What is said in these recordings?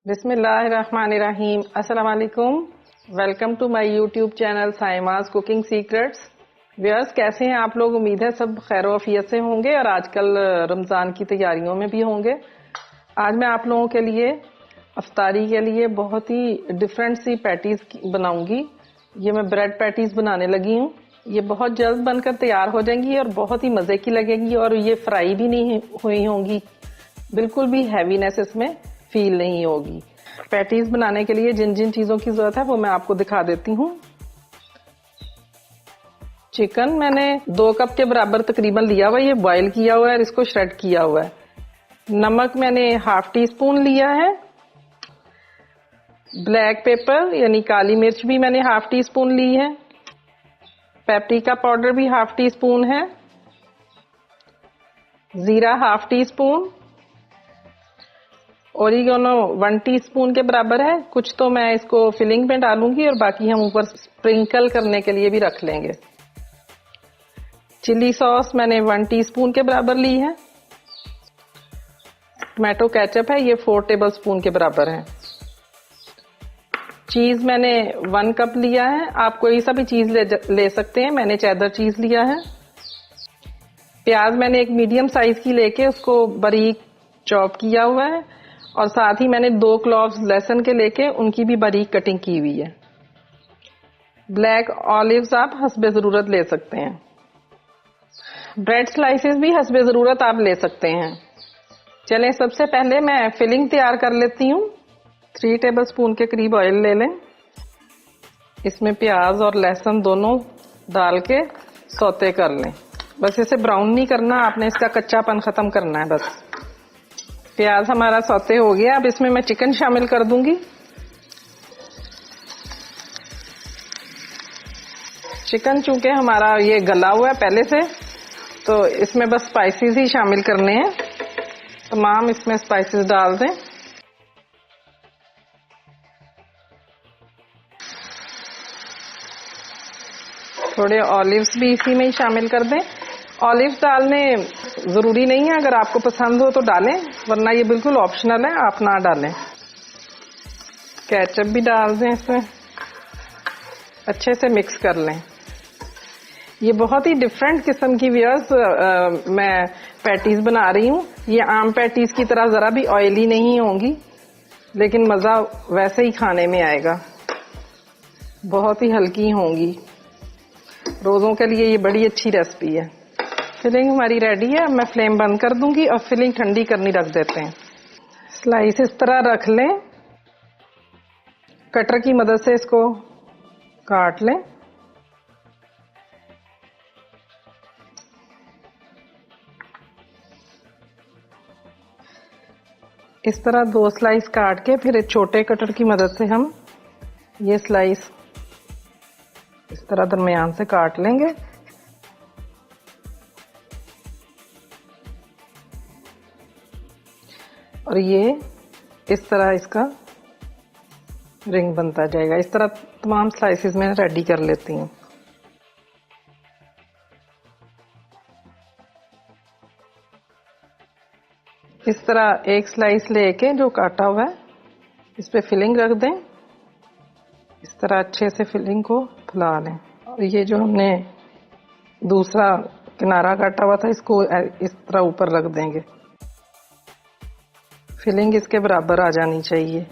बिस्मिल्लाहिर्रहमानिर्रहीम। अस्सलाम वालेकुम। Welcome to my YouTube channel Saima's cooking secrets. Viewers, कैसे हैं आप लोग? उम्मीद है सब खैर वफियत से होंगे और आजकल रमज़ान की तैयारियों में भी होंगे। आज मैं आप लोगों के लिए अफ्तारी के लिए बहुत ही डिफरेंट सी पैटीज बनाऊंगी। ये मैं ब्रेड पैटीज बनाने लगी हूँ। ये बहुत जल्द बनकर तैयार हो जाएंगी और बहुत ही मज़े की लगेगी और ये फ्राई भी नहीं हुई होंगी, बिल्कुल भी हैवीनेस इसमें फील नहीं होगी। पैटीज बनाने के लिए जिन जिन चीज़ों की ज़रूरत है वो मैं आपको दिखा देती हूँ। चिकन मैंने 2 कप के बराबर तकरीबन लिया हुआ है। ये बॉईल किया हुआ है और इसको श्रेड किया हुआ है। नमक मैंने ½ टी स्पून लिया है। ब्लैक पेपर यानी काली मिर्च भी मैंने ½ टी स्पून ली है। पेपरिका पाउडर भी ½ टी स्पून है। जीरा ½ टी स्पून। ओरिगेनो 1 टीस्पून के बराबर है। कुछ तो मैं इसको फिलिंग में डालूंगी और बाकी हम ऊपर स्प्रिंकल करने के लिए भी रख लेंगे। चिली सॉस मैंने 1 टीस्पून के बराबर ली है। टमाटो केचप है, ये 4 टेबलस्पून के बराबर है। चीज मैंने 1 कप लिया है। आप कोई सा भी चीज ले सकते हैं, मैंने चेडर चीज लिया है। प्याज मैंने एक मीडियम साइज की लेके उसको बारीक चॉप किया हुआ है और साथ ही मैंने 2 क्लॉव्स लहसुन के लेके उनकी भी बारीक कटिंग की हुई है। ब्लैक ऑलिव्स आप हस्बे जरूरत ले सकते हैं। ब्रेड स्लाइसेस भी हस्बे जरूरत आप ले सकते हैं। चलें, सबसे पहले मैं फिलिंग तैयार कर लेती हूँ। 3 टेबलस्पून के करीब ऑयल ले लें। इसमें प्याज और लहसुन दोनों डाल के सौते कर लें। बस इसे ब्राउन नहीं करना, आपने इसका कच्चापन खत्म करना है बस। प्याज हमारा सौते हो गया। अब इसमें मैं चिकन शामिल कर दूंगी। चिकन चूंकि हमारा ये गला हुआ है पहले से, तो इसमें बस स्पाइसेस ही शामिल करने हैं। तमाम इसमें स्पाइसेस डाल दें। थोड़े ऑलिव्स भी इसी में ही शामिल कर दें। ऑलिव्स डालने जरूरी नहीं है, अगर आपको पसंद हो तो डालें, वरना ये बिल्कुल ऑप्शनल है, आप ना डालें। केचप भी डाल दें इसमें। अच्छे से मिक्स कर लें। ये बहुत ही डिफरेंट किस्म की व्यूअर्स मैं पैटीज बना रही हूँ। ये आम पैटीज की तरह जरा भी ऑयली नहीं होंगी, लेकिन मजा वैसे ही खाने में आएगा। बहुत ही हल्की होंगी। रोजों के लिए ये बड़ी अच्छी रेसिपी है। फिलिंग हमारी रेडी है। मैं फ्लेम बंद कर दूंगी और फिलिंग ठंडी करनी रख देते हैं। स्लाइस इस तरह रख लें। कटर की मदद से इसको काट लें। इस तरह 2 स्लाइस काट के फिर एक छोटे कटर की मदद से हम ये स्लाइस इस तरह दरमियान से काट लेंगे। और ये इस तरह इसका रिंग बनता जाएगा। इस तरह तमाम स्लाइसेस में रेडी कर लेती हूँ। इस तरह एक स्लाइस लेके जो काटा हुआ है इस पे फिलिंग रख दें। इस तरह अच्छे से फिलिंग को फैला लें। और ये जो हमने दूसरा किनारा काटा हुआ था इसको इस तरह ऊपर रख देंगे। फिलिंग इसके बराबर आ जानी चाहिए।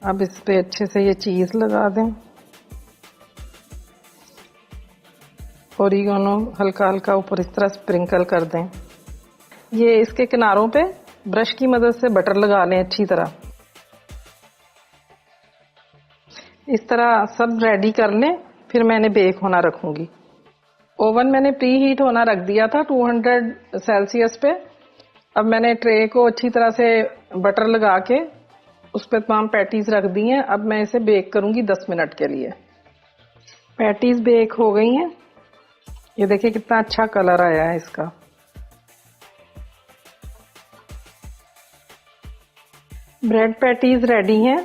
अब इस पे अच्छे से ये चीज लगा दें। ओरिगेनो हल्का हल्का ऊपर इस तरह स्प्रिंकल कर दें। ये इसके किनारों पे ब्रश की मदद से बटर लगा लें अच्छी तरह। इस तरह सब रेडी कर लें, फिर मैंने बेक होना रखूंगी। ओवन मैंने प्री हीट होना रख दिया था 200 सेल्सियस पे। अब मैंने ट्रे को अच्छी तरह से बटर लगा के उस पर तमाम पैटीज रख दी हैं। अब मैं इसे बेक करूंगी 10 मिनट के लिए। पैटीज बेक हो गई हैं। ये देखिए कितना अच्छा कलर आया है इसका। ब्रेड पैटीज रेडी हैं।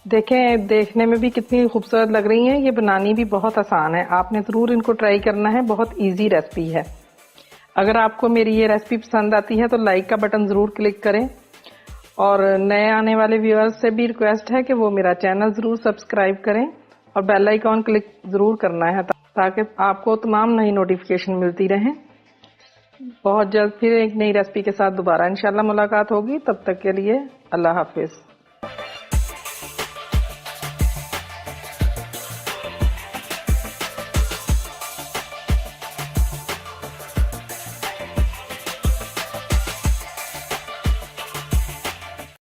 देखें, देखने में भी कितनी खूबसूरत लग रही हैं। ये बनानी भी बहुत आसान है। आपने ज़रूर इनको ट्राई करना है। बहुत इजी रेसिपी है। अगर आपको मेरी ये रेसिपी पसंद आती है तो लाइक का बटन ज़रूर क्लिक करें और नए आने वाले व्यूअर्स से भी रिक्वेस्ट है कि वो मेरा चैनल जरूर सब्सक्राइब करें और बेल आइकॉन क्लिक जरूर करना है ताकि आपको तमाम नई नोटिफिकेशन मिलती रहे। बहुत जल्द फिर एक नई रेसिपी के साथ दोबारा इंशाल्लाह मुलाकात होगी। तब तक के लिए अल्लाह हाफिज।